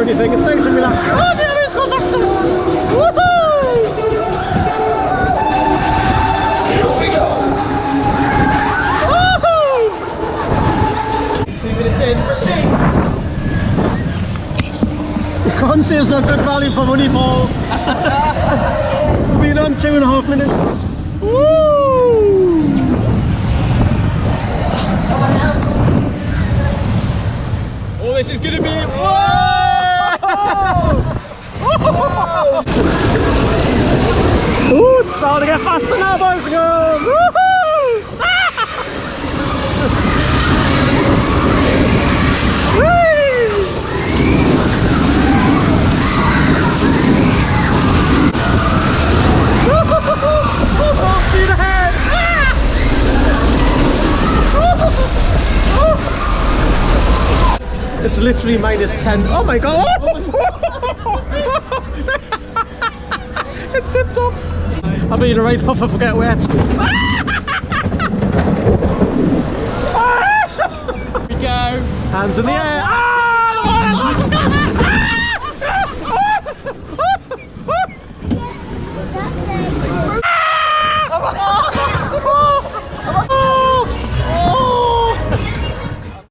anything. It's nice and relaxed. Oh, there it's gone back to woohoo! Here we go. Woohoo! 2 minutes in. Proceed. You can't say it's not good value for money, Paul. We've been on 2.5 minutes. Woo! Oh, this is gonna be. Whoa! Ooh, it's starting to get faster now, boys and girls. Woohoo! Full speed ahead! It's literally -10. Oh my god! It tipped up. I've been right off, I forget wet. We go. Hands in the air. Ah, the water's